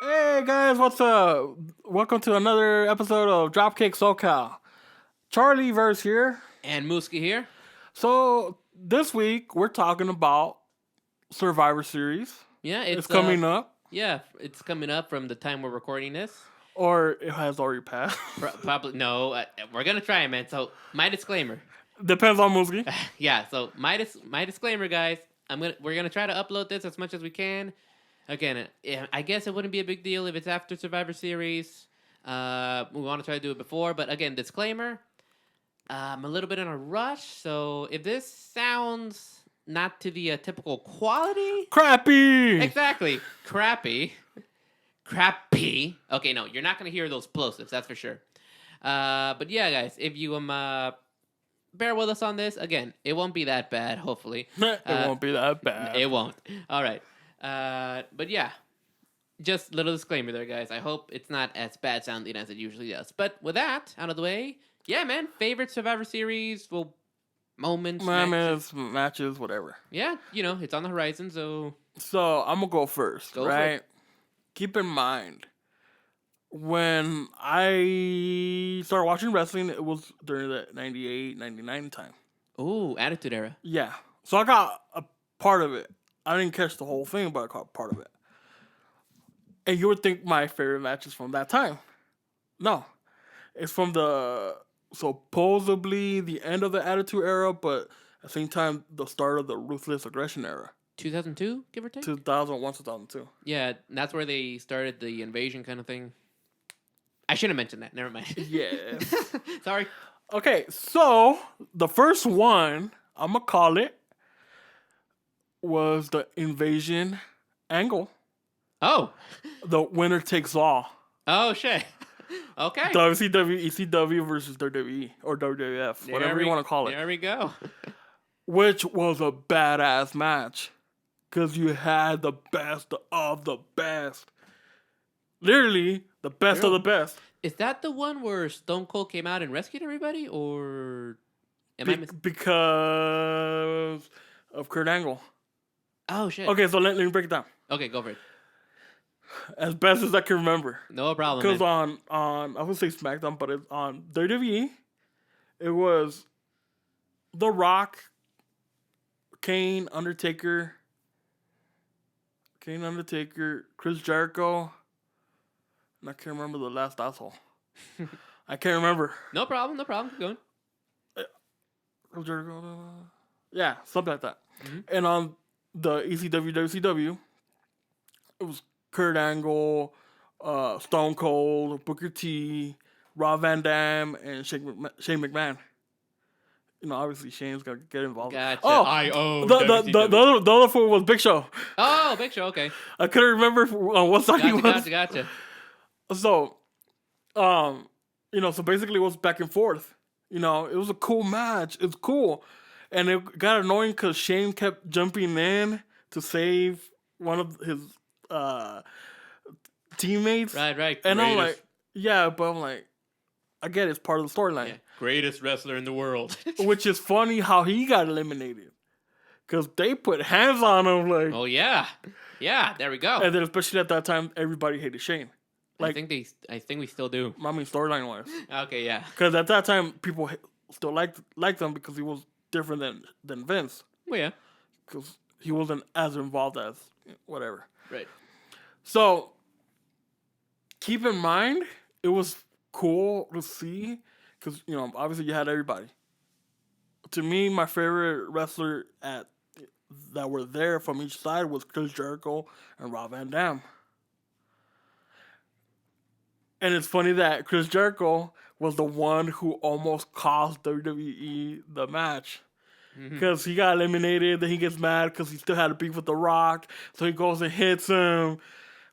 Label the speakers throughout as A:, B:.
A: Hey guys, what's up? Welcome to another episode of Dropkick SoCal. Charlie Verse here.
B: And Muski here.
A: So this week we're talking about Survivor Series.
B: Yeah,
A: It's coming up,
B: Yeah, it's coming up from the time we're recording this.
A: or it has already passed.
B: Probably no. We're gonna try it, man. So my disclaimer.
A: Depends on Muski.
B: Yeah. So my disclaimer, guys. We're gonna try to upload this as much as we can. Again, I guess it wouldn't be a big deal if it's after Survivor Series. We want to try to do it before, but again, disclaimer. I'm a little bit in a rush, so if this sounds not to the typical quality,
A: Crappy.
B: exactly, crappy. Okay, no, you're not gonna hear those plosives, that's for sure. But yeah, guys, if you bear with us on this, again, it won't be that bad. Hopefully,
A: It won't be that bad.
B: it won't. All right. But yeah, just little disclaimer there, guys. I hope it's not as bad sounding as it usually does. But with that out of the way, yeah, man, favorite Survivor Series, moments,
A: matches, whatever.
B: Yeah, it's on the horizon, so
A: I'm gonna go first, right? Keep in mind, when I started watching wrestling, it was during the 98, 99 time.
B: Ooh, Attitude Era.
A: Yeah. So I got a part of it. I didn't catch the whole thing, but I caught part of it. And you would think my favorite match is from that time. No. It's from supposedly the end of the Attitude Era, but at the same time, the start of the Ruthless Aggression Era.
B: 2002, give or take?
A: 2001, 2002.
B: Yeah, that's where they started the invasion kind of thing. I should have mentioned that. Never mind.
A: Yeah.
B: Sorry.
A: Okay, so the first one, I'm going to call it, was the invasion angle.
B: Oh.
A: The winner takes all.
B: Oh, shit. Okay.
A: WCW, ECW versus WWE or WWF, whatever you want to call it.
B: There we go.
A: Which was a badass match. Because you had the best of the best. Literally, the best of the best.
B: Is that the one where Stone Cold came out and rescued everybody? Or
A: because of Kurt Angle.
B: Oh, shit.
A: Okay, so let me break it down.
B: Okay, go for it.
A: As best as I can remember.
B: No problem.
A: Because on I would say SmackDown, but it's on WWE, it was The Rock, Kane, Undertaker, Chris Jericho, and I can't remember the last asshole. I can't remember.
B: No problem. Keep going.
A: Chris Jericho, yeah, something like that.
B: Mm-hmm.
A: And on the ECW, WCW, it was Kurt Angle, Stone Cold, Booker T, Rob Van Dam, and Shane McMahon. Obviously Shane's gonna get involved.
B: Gotcha.
A: Oh, the other fool was Big Show.
B: Oh, Big Show. Okay.
A: I couldn't remember on what side he was.
B: Gotcha.
A: So, so basically it was back and forth. It was a cool match. It's cool, and it got annoying because Shane kept jumping in to save one of his teammates.
B: Right.
A: And I'm like, yeah, but I'm like, I get it's part of the storyline. Yeah.
B: Greatest wrestler in the world.
A: Which is funny how he got eliminated. Because they put hands on him. Like,
B: oh, yeah. Yeah, there we go.
A: And then especially at that time, everybody hated Shane.
B: Like, I think we still do.
A: I mean, storyline-wise.
B: Okay, yeah.
A: Because at that time, people still liked him because he was different than Vince.
B: Well, yeah.
A: Because he wasn't as involved as whatever.
B: Right.
A: So, keep in mind, it was cool to see because, obviously you had everybody. To me, my favorite wrestler that were there from each side was Chris Jericho and Rob Van Dam. And it's funny that Chris Jericho was the one who almost cost WWE the match. Because he got eliminated, then he gets mad because he still had a beef with The Rock. So he goes and hits him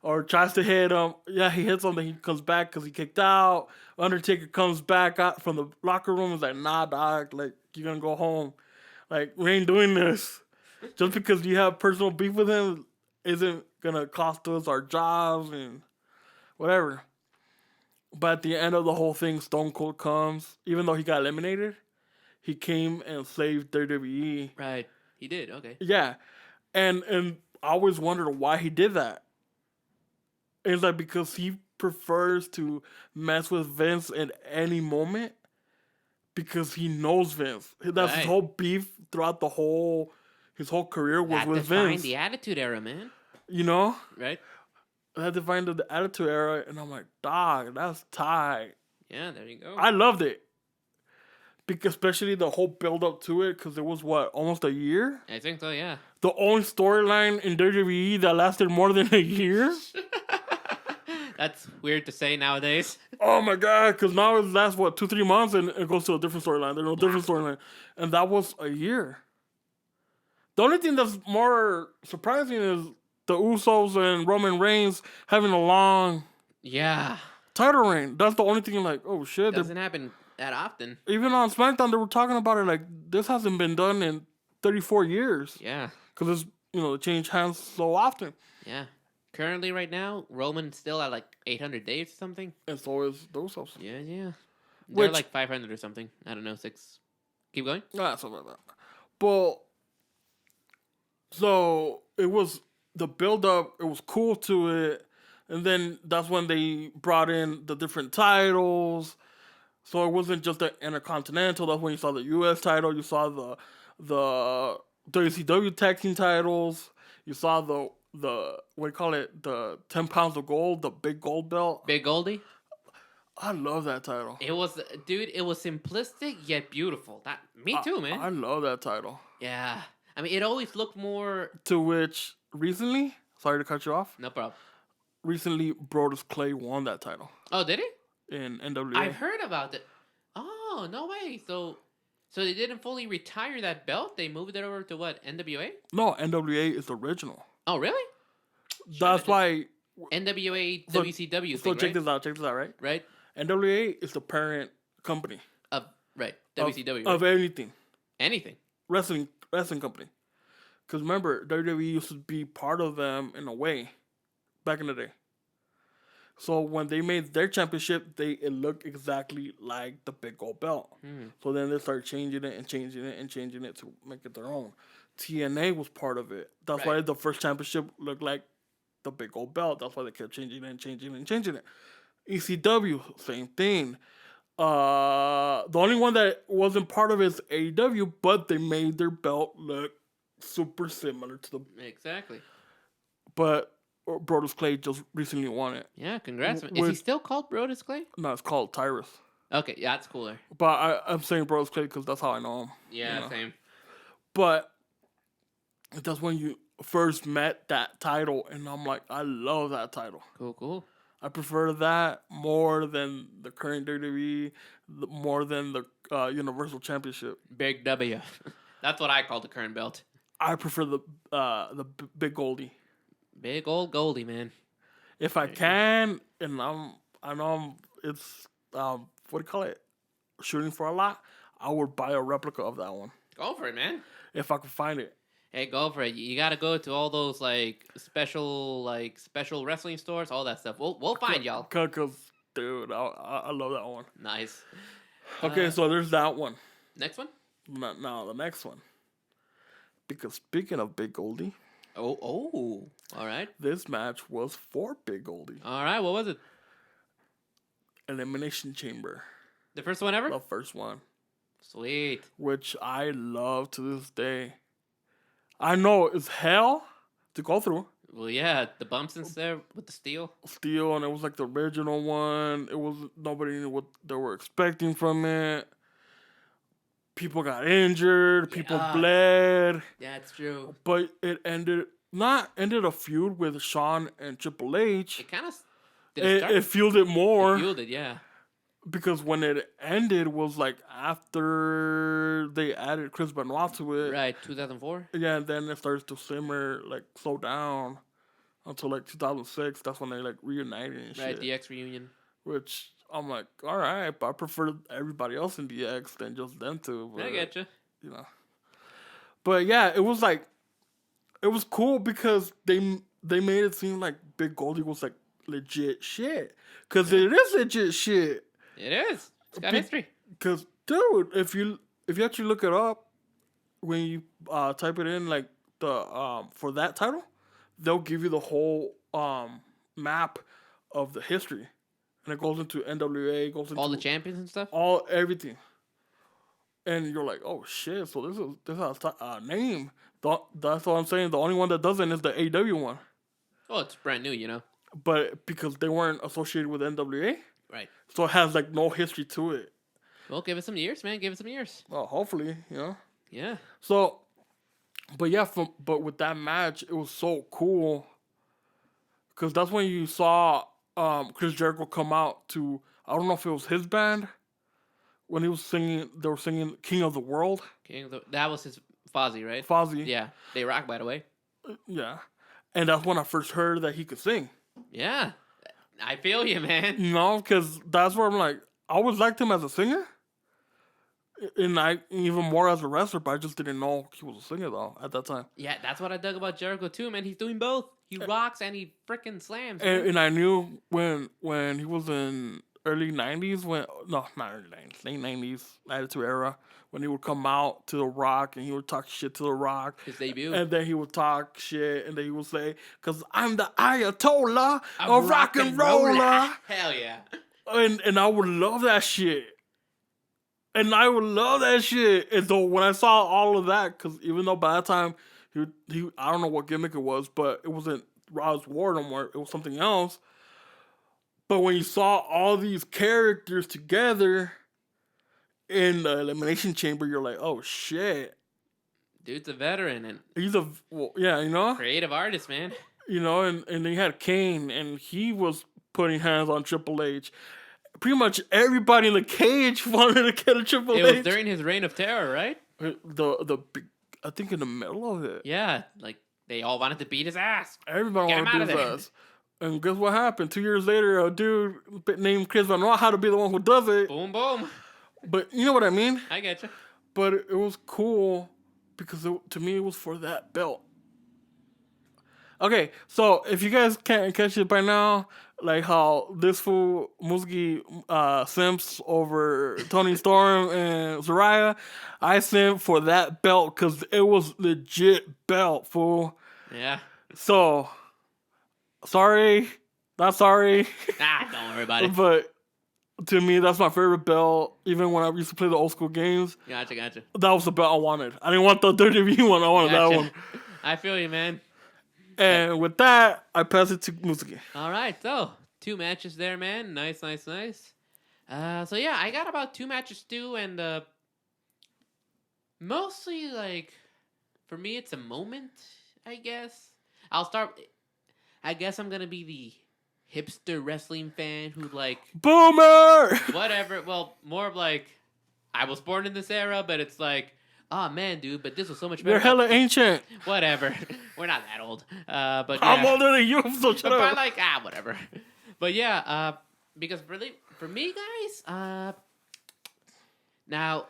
A: or tries to hit him. Yeah, he hits him, then he comes back because he kicked out. Undertaker comes back out from the locker room and is like, nah, dog, like, you're going to go home. Like, we ain't doing this. Just because you have personal beef with him isn't going to cost us our jobs and whatever. But at the end of the whole thing, Stone Cold comes. Even though he got eliminated, he came and saved WWE.
B: Right. He did, okay.
A: Yeah. And I always wondered why he did that. It's like because he prefers to mess with Vince at any moment because he knows Vince. That's his
B: Right.
A: whole beef throughout his whole career was
B: That
A: with
B: defined
A: Vince.
B: the Attitude Era, man.
A: You know,
B: Right?
A: that defined the Attitude Era, and I'm like, dog, that's tight.
B: Yeah, there you go.
A: I loved it. Because especially the whole build up to it, because it was what, almost a year?
B: I think so, yeah.
A: The only storyline in WWE that lasted more than a year?
B: That's weird to say nowadays.
A: Oh my god, because now it lasts what, 2-3 months and it goes to a different storyline. There's no different storyline. And that was a year. The only thing that's more surprising is the Usos and Roman Reigns having a long
B: Yeah.
A: title reign. That's the only thing like, oh shit.
B: Doesn't happen that often.
A: Even on SmackDown, they were talking about it like, this hasn't been done in 34 years.
B: Yeah.
A: Because it's, it changed hands so often.
B: Yeah. Currently, right now, Roman's still at like 800 days or something.
A: And so is the Usos.
B: Yeah, yeah. They're
A: Which-
B: like 500 or something. I don't know, 6. Keep going.
A: Nah, something like that. But, so, it was, the build-up, it was cool to it. And then that's when they brought in the different titles. So it wasn't just the Intercontinental. That's when you saw the U.S. title. You saw the WCW tag team titles. You saw the what do you call it? The 10 pounds of gold, the big gold belt.
B: Big Goldie.
A: I love that title.
B: It was, dude. It was simplistic yet beautiful. Me too, man.
A: I love that title.
B: Yeah. I mean, it always looked more.
A: To which recently, sorry to cut you off.
B: No problem.
A: Recently, Brodus Clay won that title
B: Oh, did he?
A: in NWA.
B: I've heard about it. Oh, no way. So they didn't fully retire that belt. They moved it over to what? NWA?
A: No, NWA is the original.
B: Oh, really?
A: That's why.
B: NWA
A: So-
B: WCW
A: So
B: thing,
A: check
B: right?
A: this out, right?
B: Right?
A: NWA is the parent company
B: Right.
A: of-
B: WCW.
A: of
B: right?
A: anything.
B: Anything.
A: Wrestling company. Because remember, WWE used to be part of them in a way back in the day. So when they made their championship, it looked exactly like the big gold belt. So then they started changing it and changing it and changing it to make it their own. TNA was part of it. That's
B: Right.
A: why the first championship looked like the big gold belt. That's why they kept changing it and changing it and changing it. ECW, same thing. The only one that wasn't part of it is AEW, but they made their belt look super similar to the.
B: Exactly.
A: But Brodus Clay just recently won it.
B: Yeah, congrats. man. Is
A: With-
B: he still called Brodus Clay?
A: No, it's called Tyrus.
B: Okay, yeah, that's cooler.
A: But I'm saying Brodus Clay because that's how I know him.
B: Yeah,
A: you know?
B: same.
A: But that's when you first met that title, and I'm like, I love that title.
B: Cool.
A: I prefer that more than the current WWE, more than the Universal Championship.
B: Big W. That's what I call the current belt.
A: I prefer the big Goldie.
B: Big old Goldie, man.
A: If I can, and I know it's what do you call it? Shooting for a lot. I would buy a replica of that one
B: Go for it, man.
A: if I could find it.
B: Hey, go for it. You gotta go to all those special wrestling stores, all that stuff. We'll find y'all.
A: Cause dude, I love that one.
B: Nice.
A: Okay, so there's that one.
B: Next one.
A: Now the next one. Because speaking of Big Goldie,
B: Oh, all right.
A: this match was for Big Goldie.
B: All right. What was it?
A: Elimination Chamber,
B: The first one ever?
A: the first one,
B: Sweet.
A: which I love to this day. I know it's hell to go through.
B: Well, yeah, the bumps and stuff with the steel.
A: Steel, and it was like the original one. It was nobody knew what they were expecting from it. People got injured. People
B: Yeah.
A: bled.
B: Yeah, it's true.
A: But it ended a feud with Shawn and Triple H.
B: It kind of
A: It fueled it more
B: fueled it, yeah.
A: because when it ended was like after they added Chris Benoit to it.
B: Right, 2004.
A: Yeah, and then it starts to simmer, like slow down until like 2006. That's when they like reunited and
B: Right,
A: shit.
B: DX reunion.
A: Which I'm like, all right, but I prefer everybody else in DX than just them two. But,
B: I get you.
A: You know. But yeah, it was cool because they made it seem like Big Goldie was like legit shit. Cause it is legit shit.
B: It is. It's got
A: Be-
B: history.
A: Cause dude, if you actually look it up, when you type it in like the for that title, they'll give you the whole map of the history, and it goes into NWA, goes into
B: All the champions and stuff.
A: everything, and you're like, oh shit! So this has a name. That's what I'm saying. The only one that doesn't is the AW one,
B: Oh, it's brand new, you know.
A: but because they weren't associated with NWA,
B: Right.
A: so it has like no history to it.
B: Well, give it some years, man. Give it some years.
A: Well, hopefully,
B: Yeah.
A: So, but yeah, but with that match, it was so cool because that's when you saw Chris Jericho come out to, I don't know if it was his band when he was singing. They were singing "King of the World."
B: That was his Fozzy, right?
A: Fozzy.
B: Yeah. They rock, by the way.
A: Yeah, and that's when I first heard that he could sing.
B: Yeah. I feel you, man.
A: Because that's where I'm like, I always liked him as a singer. And I even more as a wrestler, but I just didn't know he was a singer though at that time.
B: Yeah, that's what I dug about Jericho too, man. He's doing both. He rocks and he freaking slams.
A: And I knew when he was in early '90s, not early '90s, late '90s, Attitude Era, when he would come out to The Rock and he would talk shit to The Rock.
B: His debut.
A: And then he would talk shit, and then he would say, "Cause I'm the Ayatollah of rock and roller."
B: Hell yeah.
A: And I would love that shit. And I would love that shit. And so when I saw all of that, because even though by that time, he I don't know what gimmick it was, but it wasn't Raw's War no more. It was something else. But when you saw all these characters together in the Elimination Chamber, you're like, oh, shit.
B: Dude's a veteran and
A: He's
B: creative artist, man.
A: And then you had Kane, and he was putting hands on Triple H. Pretty much everybody in the cage wanted to get a Triple H.
B: It was during his reign of terror, right?
A: I think in the middle of it.
B: Yeah, like they all wanted to beat his ass.
A: Everybody wanted to beat his ass. And guess what happened? 2 years later, a dude named Chris Benoit had to be the one who does it.
B: Boom, boom.
A: But you know what I mean?
B: I get you.
A: But it was cool because to me it was for that belt. Okay, so if you guys can't catch it by now, like how this fool Musugi simps over Tony Storm and Saraya, I simp for that belt because it was legit belt, fool.
B: Yeah.
A: So, sorry, not sorry.
B: Don't worry about it.
A: But to me, that's my favorite belt. Even when I used to play the old school games.
B: Gotcha.
A: That was the belt I wanted. I didn't want the WWE one. I wanted that one.
B: I feel you, man.
A: And with that, I pass it to Musugi.
B: All right, so 2 matches there, man. Nice. So yeah, I got about 2 matches too, and mostly like for me, it's a moment. I guess I'll start. I guess I'm gonna be the hipster wrestling fan who like
A: boomer.
B: Whatever. Well, more of like I was born in this era, but it's like. Oh man, dude, but this was so much better.
A: You're hella ancient.
B: Whatever. We're not that old. But yeah.
A: I'm older than you, so shut up.
B: But like, whatever. But yeah, because for me, guys, now,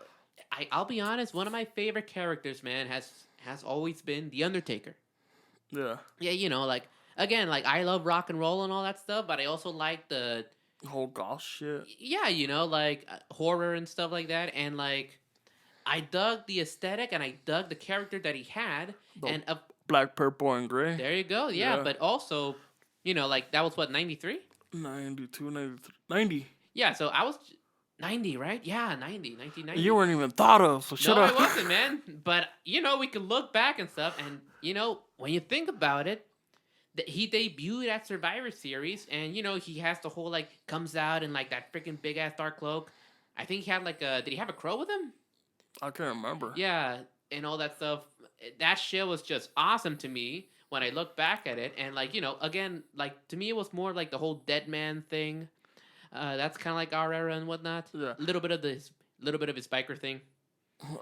B: I'll be honest, one of my favorite characters, man, has always been The Undertaker.
A: Yeah.
B: Yeah, like, again, like, I love rock and roll and all that stuff, but I also like the
A: whole goth shit.
B: Yeah, like, horror and stuff like that, and like, I dug the aesthetic and I dug the character that he had. And
A: black, purple, and gray.
B: There you go. Yeah, but also, like that was what, 93?
A: 92, 93, 90.
B: Yeah, so I was 90, right? Yeah, 1990.
A: You weren't even thought of, so shut up.
B: No, I wasn't, man. But, we could look back and stuff. And, when you think about it, he debuted at Survivor Series. And, he has the whole, like, comes out in, like, that freaking big-ass dark cloak. I think he had, like, did he have a crow with him?
A: I can't remember.
B: Yeah, and all that stuff. That shit was just awesome to me when I look back at it. And, like, again, like, to me it was more like the whole dead man thing. That's kind of like our era and whatnot.
A: Yeah.
B: A little bit of his biker thing.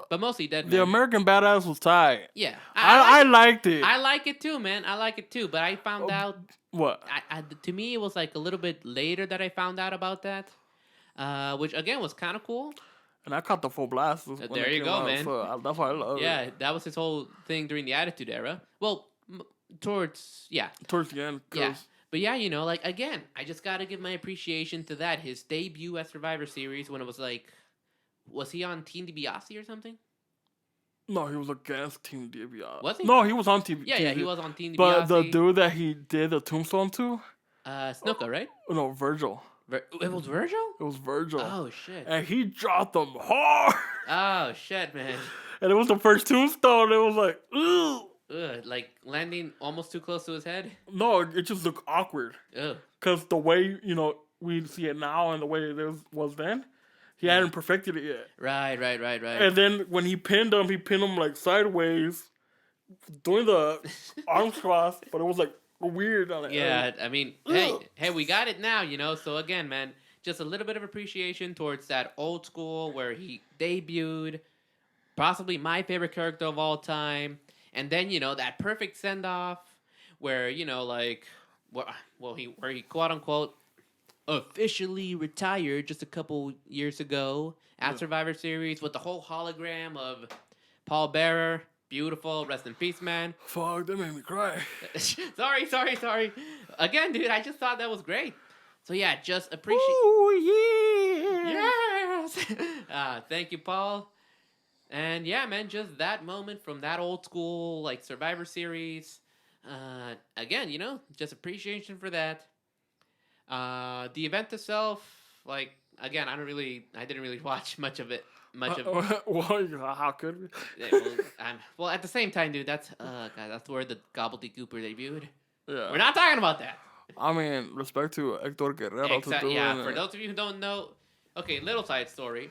B: But mostly dead man.
A: The American Badass was tight.
B: Yeah.
A: I liked it.
B: I like it too, man. I like it too. But I found out...
A: What?
B: To me, it was like a little bit later that I found out about that. Which, again, was kind of cool.
A: And I caught the full blast.
B: There you go, man.
A: So that's why I love it.
B: Yeah, that was his whole thing during the Attitude Era. Well, towards the
A: end.
B: Yeah. But yeah, like, again, I just got to give my appreciation to that. His debut at Survivor Series when it was like, was he on Team DiBiase or something?
A: No, he was against Team DiBiase.
B: Was he?
A: No, he was on Team
B: Yeah, he was on Team DiBiase.
A: But the dude that he did the tombstone to,
B: Snuka, right?
A: No, Virgil.
B: It was Virgil?
A: It was Virgil.
B: Oh, shit.
A: And he dropped them hard.
B: Oh, shit, man.
A: And it was the first tombstone. It was like, ooh.
B: Ugh, like landing almost too close to his head.
A: No, it just looked awkward.
B: Ugh.
A: Because the way, we see it now and the way it was then, he hadn't perfected it yet.
B: Right.
A: And then when he pinned him like sideways, doing the arms cross, but it was like weird on it.
B: Yeah, I mean, hey, we got it now, So again, man, just a little bit of appreciation towards that old school where he debuted, possibly my favorite character of all time, and then that perfect send off where where he quote unquote officially retired just a couple years ago at Survivor Series with the whole hologram of Paul Bearer. Beautiful. Rest in peace, man.
A: Fuck, that made me cry.
B: Sorry. Again, dude, I just thought that was great. So yeah, just appreciate.
A: Oh yeah.
B: Yes. Thank you, Paul. And yeah, man, just that moment from that old school like Survivor Series. Again, just appreciation for that. The event itself, like again, I didn't really watch much of it.
A: Well, how could we?
B: Well, at the same time, dude, that's where the gobbledygooker debuted.
A: Yeah.
B: We're not talking about that.
A: I mean, respect to Hector Guerrero.
B: Yeah, for those of you who don't know, okay, little side story.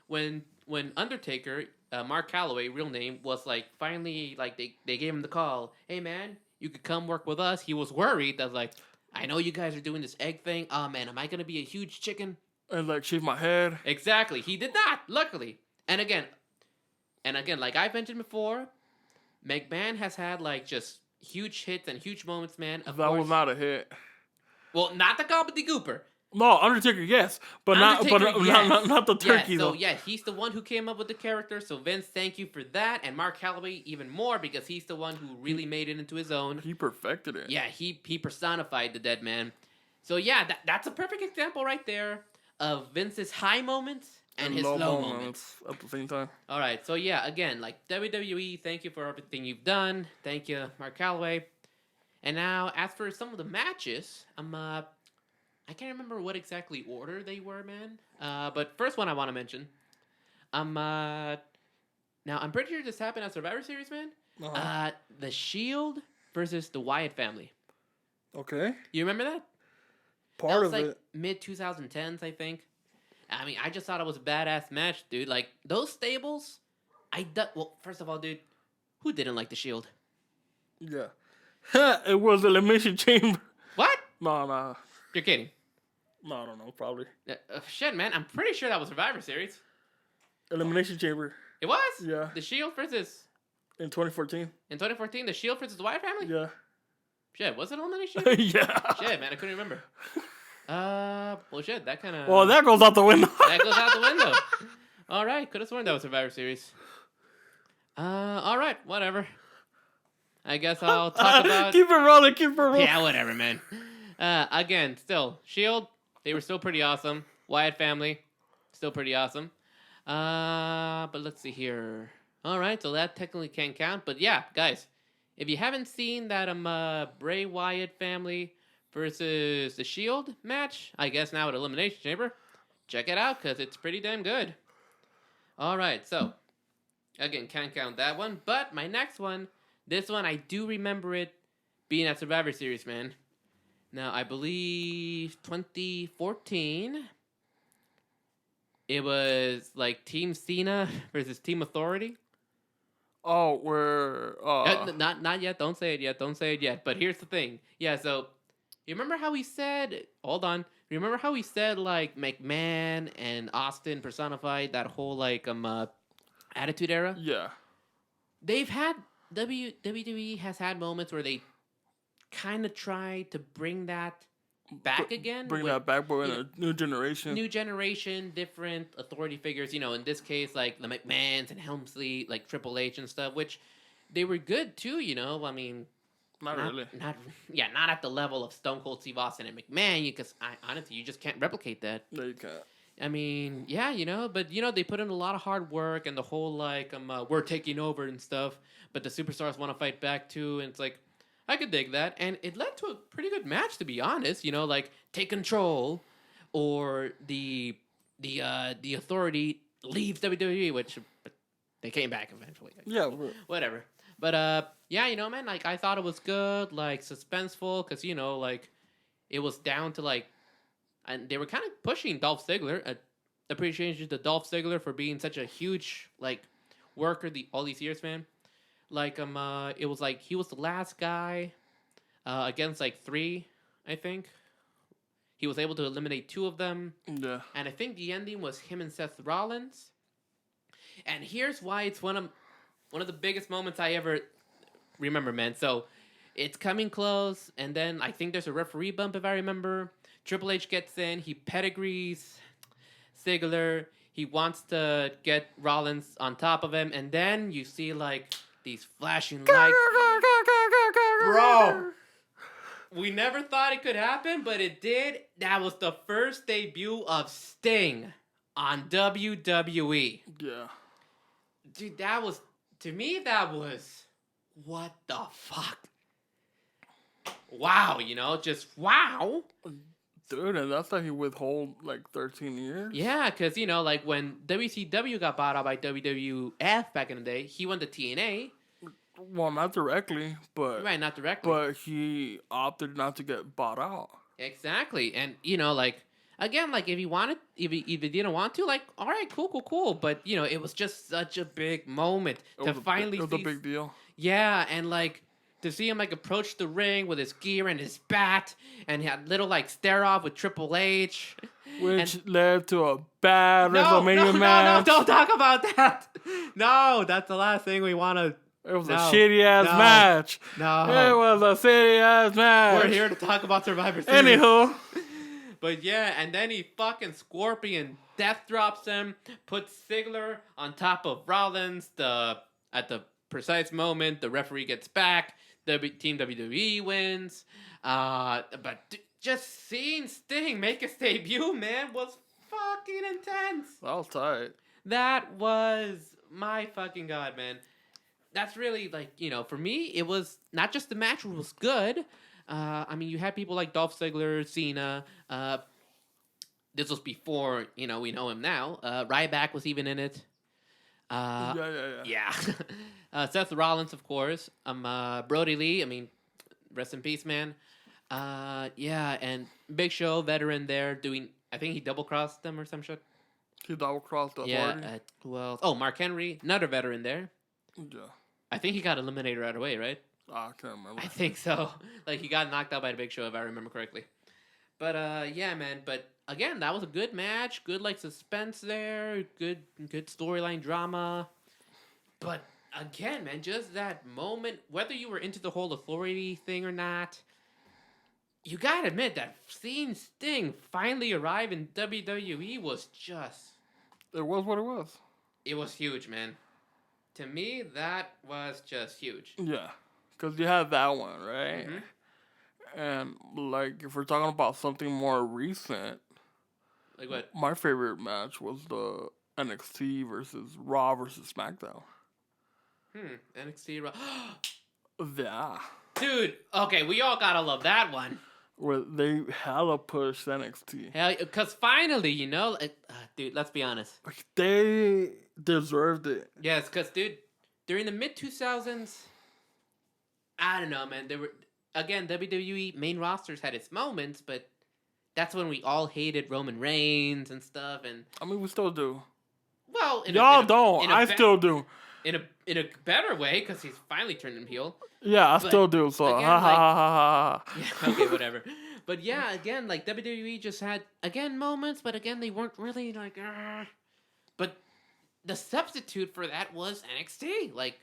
B: When Undertaker, Mark Calloway, real name, was like finally like they gave him the call. Hey man, you could come work with us. He was worried that like, I know you guys are doing this egg thing. Oh man, am I gonna be a huge chicken?
A: And like shave my head.
B: Exactly. He did not, luckily. And again, like I've mentioned before, McMahon has had like just huge hits and huge moments, man.
A: That was not a hit.
B: Well, not the gobbledygooper.
A: No, Undertaker, yes, but not the turkey though.
B: So yeah, he's the one who came up with the character. So Vince, thank you for that, and Mark Calloway even more because he's the one who really made it into his own.
A: He perfected it.
B: Yeah, he personified the dead man. So yeah, that's a perfect example right there of Vince's high moments and his low moments
A: at the same time.
B: All right, so yeah, again, like WWE, thank you for everything you've done. Thank you, Mark Calloway. And now, as for some of the matches, I can't remember what exactly order they were, man. But first one I want to mention, now I'm pretty sure this happened at Survivor Series, man.
A: Uh-huh.
B: The Shield versus the Wyatt family.
A: Okay.
B: You remember that?
A: Part of
B: like
A: it.
B: Mid 2010s, I think. I mean, I just thought it was a badass match, dude. Like those stables, well, first of all, dude, who didn't like the Shield?
A: Yeah. It was Elimination Chamber.
B: What?
A: No.
B: You're kidding.
A: No, I don't know. Probably.
B: Shit, man. I'm pretty sure that was Survivor Series.
A: Elimination Chamber.
B: It was?
A: Yeah.
B: The Shield versus...
A: In 2014.
B: In 2014, the Shield versus the Wyatt family?
A: Yeah.
B: Shit, was it Elimination?
A: Yeah.
B: Shit, man. I couldn't remember. Well, shit. That kind of...
A: Well, that goes out the window.
B: That goes out the window. All right. Could have sworn that was Survivor Series. All right. Whatever. I guess I'll talk about...
A: Keep it rolling.
B: Yeah, whatever, man. Again, still, Shield, they were still pretty awesome. Wyatt family, still pretty awesome. But let's see here. All right, so that technically can't count. But yeah, guys, if you haven't seen that Bray Wyatt family versus the Shield match, I guess now at Elimination Chamber, check it out because it's pretty damn good. All right, so again, can't count that one. But my next one, this one I do remember it being at Survivor Series, man. Now, I believe 2014, it was like Team Cena versus Team Authority.
A: Oh, we're...
B: Not yet. Don't say it yet. But here's the thing. Yeah, so you remember how he said... Hold on. Remember how he said, like, McMahon and Austin personified that whole, like, Attitude Era?
A: Yeah.
B: They've had... WWE has had moments where they kind of try to bring that back again.
A: Bring that back, but in a new generation.
B: New generation, different authority figures. You know, in this case, like the McMahons and Helmsley, like Triple H and stuff, which they were good too. You know, I mean,
A: not really.
B: Not at the level of Stone Cold Steve Austin and McMahon. Because honestly, you just can't replicate that.
A: No, you can't.
B: I mean, yeah, you know, but you know they put in a lot of hard work and the whole like we're taking over and stuff, but the superstars want to fight back too, and it's like, I could dig that, and it led to a pretty good match, to be honest. You know, like Take Control, or the Authority leaves WWE, which but they came back eventually. Like,
A: Yeah,
B: so, whatever. But yeah, you know, man, like I thought it was good, like suspenseful, because you know, like it was down to like, and they were kind of pushing Dolph Ziggler. Appreciation to Dolph Ziggler for being such a huge like worker all these years, man. Like it was like he was the last guy against like 3, I think. He was able to eliminate 2 of them.
A: Yeah.
B: And I think the ending was him and Seth Rollins. And here's why it's one of the biggest moments I ever remember, man. So it's coming close, and then I think there's a referee bump, if I remember. Triple H gets in, he pedigrees Ziggler. He wants to get Rollins on top of him, and then you see like these flashing lights. Bro! We never thought it could happen, but it did. That was the first debut of Sting on WWE.
A: Yeah.
B: Dude, that was, to me, that was, what the fuck? Wow, you know, just wow.
A: Dude, and that's like he withhold like 13 years?
B: Yeah, because, you know, like when WCW got bought out by WWF back in the day, he won the TNA.
A: Well, not directly, but...
B: Right, not directly.
A: But he opted not to get bought out.
B: Exactly. And, you know, like, again, like, if he didn't want to, like, all right, cool. But, you know, it was just such a big moment to finally see.
A: It was a big deal.
B: Yeah, and, like, to see him, like, approach the ring with his gear and his bat, and he had little, like, stare-off with Triple H.
A: Which led to a bad WrestleMania match.
B: No, don't talk about that. No, that's the last thing we want to...
A: It was a shitty-ass match.
B: No.
A: It was a shitty-ass match.
B: We're here to talk about Survivor Series.
A: Anywho.
B: But yeah, and then he fucking Scorpion death drops him, puts Ziggler on top of Rollins. At the precise moment, the referee gets back. Team WWE wins. But just seeing Sting make his debut, man, was fucking intense.
A: That was tight.
B: That was my fucking god, man. That's really, like, you know, for me, it was not just the match was good. I mean, you had people like Dolph Ziggler, Cena. This was before, you know, we know him now. Ryback was even in it. Yeah. Seth Rollins, of course. Brody Lee. I mean, rest in peace, man. Yeah, and Big Show, veteran there, doing... I think he double-crossed them or some shit.
A: He double-crossed the
B: Authority? Yeah, Mark Henry, another veteran there.
A: Yeah.
B: I think he got eliminated right away, right?
A: I can't remember.
B: I think so. Like, he got knocked out by the Big Show, if I remember correctly. But, yeah, man. But, again, that was a good match. Good, like, suspense there. Good storyline drama. But, again, man, just that moment, whether you were into the whole Authority thing or not, you gotta admit that seeing Sting finally arrive in WWE was just...
A: It was what it was.
B: It was huge, man. To me, that was just huge.
A: Yeah. Because you had that one, right?
B: Mm-hmm.
A: And, like, if we're talking about something more recent...
B: Like what?
A: My favorite match was the NXT versus Raw versus SmackDown.
B: NXT Raw.
A: Yeah.
B: Dude, okay, we all gotta love that one.
A: Where they hella pushed NXT.
B: Hell, because finally, you know, dude, let's be honest.
A: Like, they deserved it.
B: Yes, because, dude, during the mid-2000s, I don't know, man, there were, again, WWE main rosters had its moments, but that's when we all hated Roman Reigns and stuff, and...
A: I mean, we still do.
B: Well,
A: y'all don't. I still do.
B: In a better way, because he's finally turned him heel.
A: Yeah, I still do, so
B: again,
A: ha ha ha ha ha.
B: Yeah, okay, whatever. But yeah, again, like, WWE just had, again, moments, but again, they weren't really, like, But the substitute for that was NXT. Like,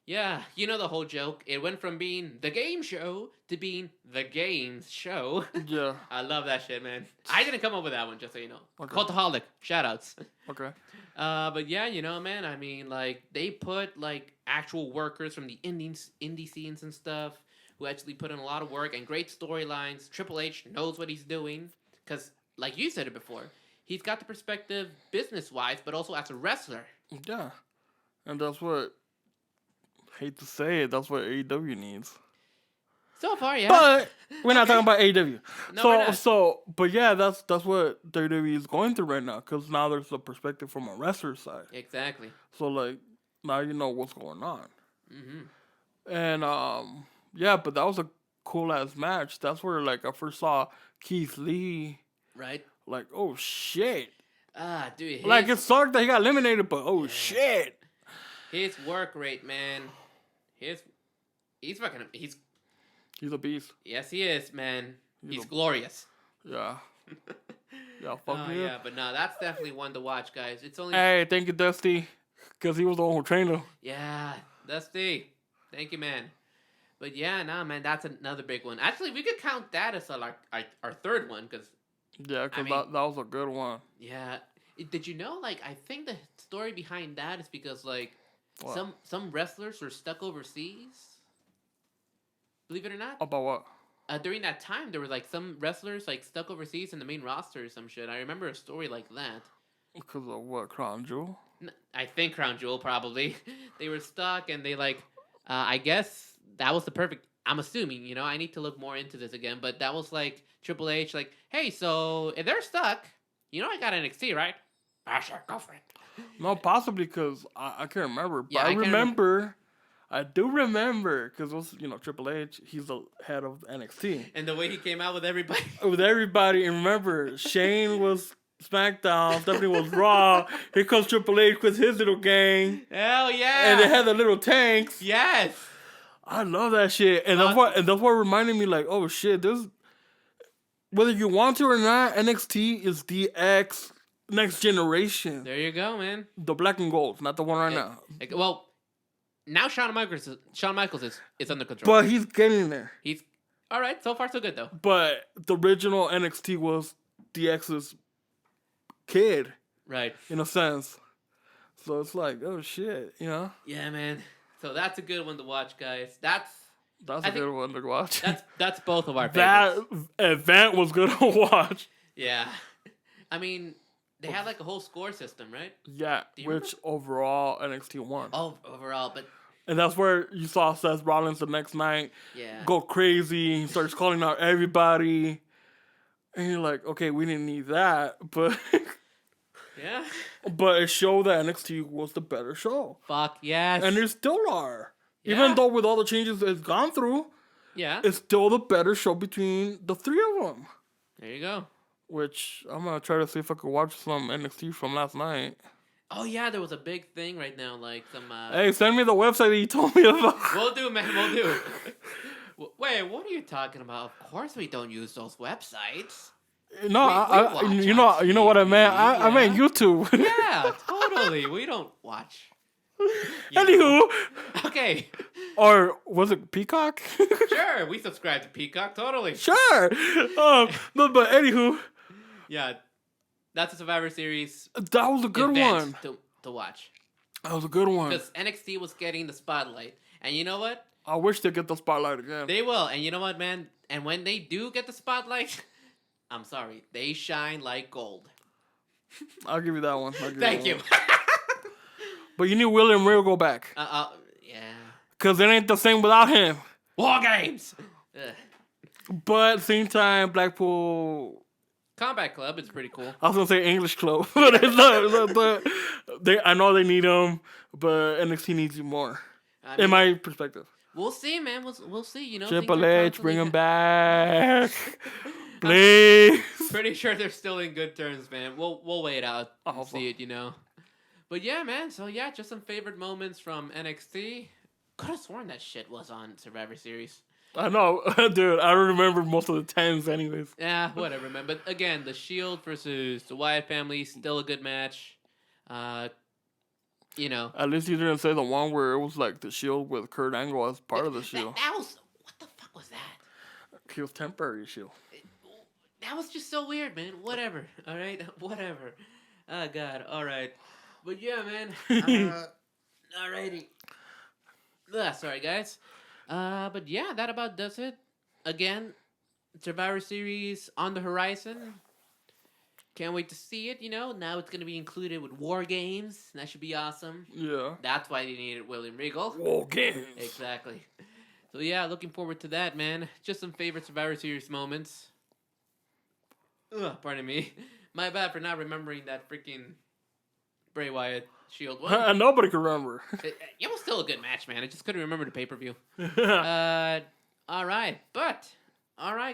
B: yeah, you know the whole joke. It went from being the game show to being the games show.
A: Yeah.
B: I love that shit, man. I didn't come up with that one, just so you know.
A: Okay.
B: Cultaholic. Shoutouts.
A: Okay.
B: But yeah, you know, man, I mean, like, they put, like, actual workers from the indie scenes and stuff who actually put in a lot of work and great storylines. Triple H knows what he's doing because, like you said it before, he's got the perspective business-wise, but also as a wrestler.
A: Yeah. And that's what, hate to say it, that's what AEW needs.
B: So far, yeah.
A: But we're not talking about AEW.
B: No, we're not.
A: But yeah, that's what WWE is going through right now. Because now there's a perspective from a wrestler's side.
B: Exactly.
A: So like now you know what's going on.
B: Mm-hmm.
A: And yeah, but that was a cool ass match. That's where like I first saw Keith Lee.
B: Right.
A: Like, oh shit.
B: Ah, dude.
A: Like it sucked that he got eliminated, but oh shit.
B: His work rate, man. He's
A: a beast.
B: yes, he is, man. He's glorious.
A: Yeah. Yeah, fuck
B: Oh, yeah, but no, that's definitely one to watch, guys. It's only
A: Hey, thank you, Dusty. Because he was the one who trained him.
B: yeah, Dusty. Thank you, man. But yeah, nah, man, that's another big one. Actually, we could count that as our third one, because
A: Yeah, because that was a good one.
B: yeah. Did you know? Like, I think the story behind that is because like
A: What?
B: some wrestlers were stuck overseas. Believe it or not.
A: About what?
B: During that time, there were like some wrestlers like stuck overseas in the main roster or some shit. I remember a story like that.
A: Because of what? Crown Jewel?
B: I think Crown Jewel probably. They were stuck and they like. I guess that was the perfect. I'm assuming, you know, I need to look more into this again, but that was like Triple H, like, hey, so if they're stuck, you know, I got NXT, right? Ah, sure, go for it.
A: No, possibly because I can't remember. But
B: Yeah,
A: I remember. I do remember because it was, you know, Triple H. He's the head of NXT.
B: And the way he came out with everybody.
A: With everybody. And remember, Shane was SmackDown. Stephanie was Raw. Here comes Triple H with his little gang.
B: Hell yeah.
A: And they had the little tanks.
B: Yes.
A: I love that shit. And that's what reminded me, like, oh shit, this, whether you want to or not, NXT is the next generation.
B: There you go, man.
A: The black and gold, not the one right now.
B: Well, now Shawn Michaels is under control.
A: But he's getting there.
B: He's all right. So far, so good though.
A: But the original NXT was DX's kid,
B: right?
A: In a sense. So it's like, oh shit, you know?
B: Yeah, man. So that's a good one to watch, guys. That's
A: a good one to watch.
B: That's both of our favorites.
A: That event was good to watch.
B: Yeah, I mean. They had like a whole score system, right?
A: Yeah, which overall NXT won.
B: Oh, overall, but...
A: And that's where you saw Seth Rollins the next night go crazy. He starts calling out everybody. And you're like, okay, we didn't need that. But
B: yeah.
A: But it showed that NXT was the better show.
B: Fuck, yes.
A: And there still are.
B: Yeah.
A: Even though with all the changes it's gone through, it's still the better show between the three of them.
B: There you go.
A: Which I'm going to try to see if I could watch some NXT from last night.
B: Oh, yeah, there was a big thing right now. Like some...
A: Hey, send me the website that you told me about.
B: We'll do, man. We'll do. Wait, what are you talking about? Of course we don't use those websites.
A: No, you know what I meant? I meant YouTube.
B: Yeah, totally. We don't watch.
A: Anywho.
B: Okay.
A: Or was it Peacock?
B: Sure, we subscribe to Peacock, totally.
A: Sure. No, but anywho.
B: Yeah, that's a Survivor Series.
A: That was a good one
B: to watch.
A: That was a good one.
B: Because NXT was getting the spotlight. And you know what?
A: I wish they'd get the spotlight again.
B: They will. And you know what, man? And when they do get the spotlight, I'm sorry, they shine like gold.
A: I'll give you that one.
B: Thank you.
A: But you need William Regal go back.
B: Yeah.
A: Because it ain't the same without him.
B: War Games!
A: But at the same time, Blackpool...
B: Combat Club is pretty cool.
A: I was going to say English Club. But it's not. I know they need him, but NXT needs you more. In my perspective.
B: We'll see, man. We'll see. You know,
A: Triple H, bring him back. Please.
B: Pretty sure they're still in good terms, man. We'll wait out and see it, you know. But yeah, man. So yeah, just some favorite moments from NXT. Could have sworn that shit was on Survivor Series.
A: I know, dude. I don't remember most of the 10s anyways.
B: Yeah, whatever, man. But again, the Shield versus the Wyatt family, still a good match. You know.
A: At least you didn't say the one where it was like the Shield with Kurt Angle as part of the Shield.
B: That was... What the fuck was that?
A: He was temporary Shield.
B: That was just so weird, man. Whatever. All right? Whatever. Oh, God. All right. But yeah, man. Alrighty. Sorry, guys. But yeah, that about does it. Again, Survivor Series on the horizon. Can't wait to see it, you know. Now it's going to be included with War Games. That should be awesome.
A: Yeah.
B: That's why they needed William Regal.
A: War Games.
B: Exactly. So yeah, looking forward to that, man. Just some favorite Survivor Series moments. Ugh, pardon me. My bad for not remembering that freaking Bray Wyatt Shield one.
A: Nobody can remember.
B: It was still a good match, man. I just couldn't remember the pay-per-view. All right,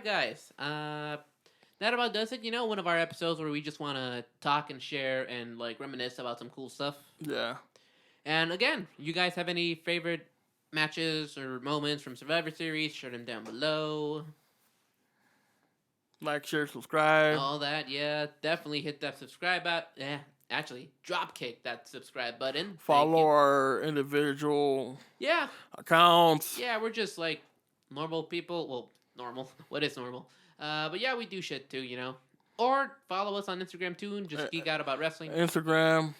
B: guys. That about does it. One of our episodes where we just want to talk and share and like reminisce about some cool stuff.
A: Yeah.
B: And again, you guys have any favorite matches or moments from Survivor Series? Share them down below.
A: Like, share, subscribe.
B: All that, yeah. Definitely hit that subscribe button. Yeah, actually, drop kick that subscribe button.
A: Follow our individual accounts.
B: Yeah, we're just like normal people. Well, normal. What is normal? But yeah, we do shit too, Or follow us on Instagram too and just geek out about wrestling.
A: Instagram.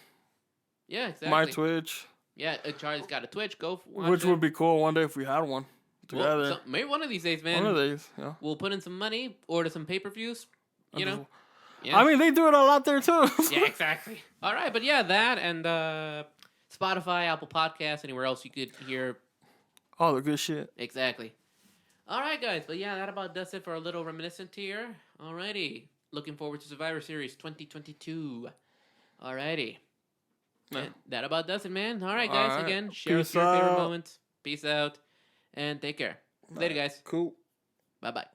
B: Yeah, exactly.
A: My Twitch.
B: Yeah, Charlie's got a Twitch. Go watch
A: Which would be cool one day if we had one together.
B: Well, maybe one of these days, man.
A: One of these, yeah.
B: We'll put in some money, order some pay-per-views, Yeah.
A: I mean, they do it a lot there, too.
B: Yeah, exactly. All right, but yeah, that and Spotify, Apple Podcasts, anywhere else you could hear.
A: All the good shit.
B: Exactly. All right, guys. But yeah, that about does it for a little reminiscent here. All righty. Looking forward to Survivor Series 2022. All righty. Yeah. That about does it, man. All right, guys. All right. Again, share us your favorite moments. Peace out. And take care. Later, guys.
A: Cool.
B: Bye-bye.